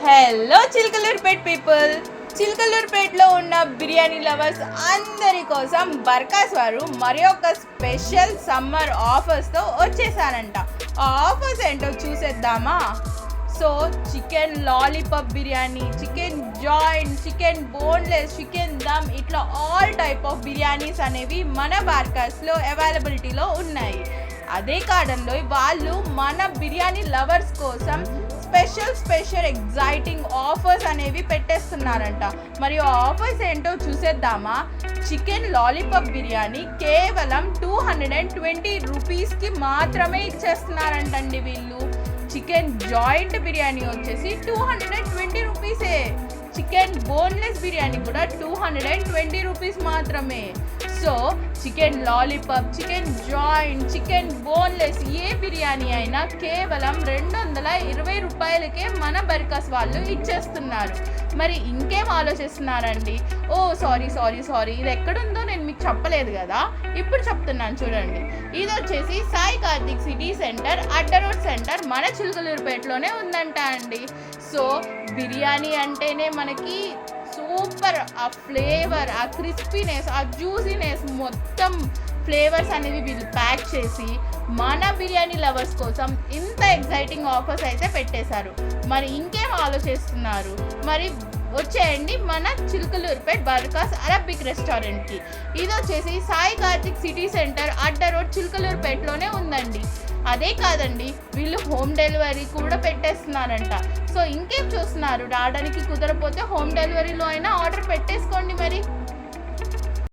Hello Chilakaluripet people, చిలకలూరుపేటలో ఉన్న biryani lovers అందరి కోసం బర్కాస్ వారు మరి ఒక స్పెషల్ సమ్మర్ ఆఫర్స్తో వచ్చేసారంట. ఆ ఆఫర్స్ ఏంటో చూసేద్దామా? So chicken lollipop biryani, chicken joint, chicken boneless, chicken dum, ఇట్లా ఆల్ టైప్ ఆఫ్ బిర్యానీస్ అనేవి మన బార్కాస్లో అవైలబిలిటీలో ఉన్నాయి. అదే కారణంలో వాళ్ళు మన బిర్యానీ లవర్స్ కోసం స్పెషల్ ఎగ్జైటింగ్ ఆఫర్స్ అనేవి పెట్టేస్తున్నారంట. మరి ఆఫర్స్ ఏంటో చూసేద్దామా? చికెన్ లాలీపాప్ బిర్యానీ కేవలం 220 రూపీస్కి మాత్రమే ఇచ్చేస్తున్నారంటండి వీళ్ళు. చికెన్ జాయింట్ బిర్యానీ వచ్చేసి 220 రూపీసే. చికెన్ బోన్లెస్ బిర్యానీ కూడా 220 రూపీస్ మాత్రమే. So chicken lollipop, chicken joint, chicken boneless ఏ బిర్యానీ అయినా కేవలం 220 రూపాయలకే మన బర్కాస్ వాళ్ళు ఇచ్చేస్తున్నారు. మరి ఇంకేం ఆలోచిస్తున్నారండి? ఓ సారీ, ఇది ఎక్కడుందో నేను మీకు చెప్పలేదు కదా, ఇప్పుడు చెప్తున్నాను చూడండి. ఇది వచ్చేసి సాయి కార్తిక్ సిటీ సెంటర్, అడ్డ రోడ్ సెంటర్, మన చిలకలూరుపేటలోనే ఉందంట అండి. సో బిర్యానీ అంటేనే మనకి సూపర్, ఆ ఫ్లేవర్, ఆ క్రిస్పీనెస్, ఆ జ్యూసీనెస్, మొత్తం ఫ్లేవర్స్ అనేవి వీళ్ళు ప్యాక్ చేసి మన బిర్యానీ లవర్స్ కోసం ఇంత ఎగ్జైటింగ్ ఆఫర్స్ అయితే పెట్టేశారు. మరి ఇంకేం ఆలోచిస్తున్నారు? మరి వచ్చేయండి మన చిలకలూరుపేట్ బర్కాస్ అరబిక్ రెస్టారెంట్కి. ఇది వచ్చేసి సాయి కార్తిక్ సిటీ సెంటర్, అడ్డ రోడ్, చిలకలూరుపేటలోనే ఉందండి. అదే కాదండి, వీళ్ళు హోమ్ డెలివరీ కూడా పెట్టేస్తున్నారంట. సో ఇంకేం చూస్తున్నారు? రావడానికి కుదరపోతే హోమ్ డెలివరీలో అయినా ఆర్డర్ పెట్టేసుకోండి మరి.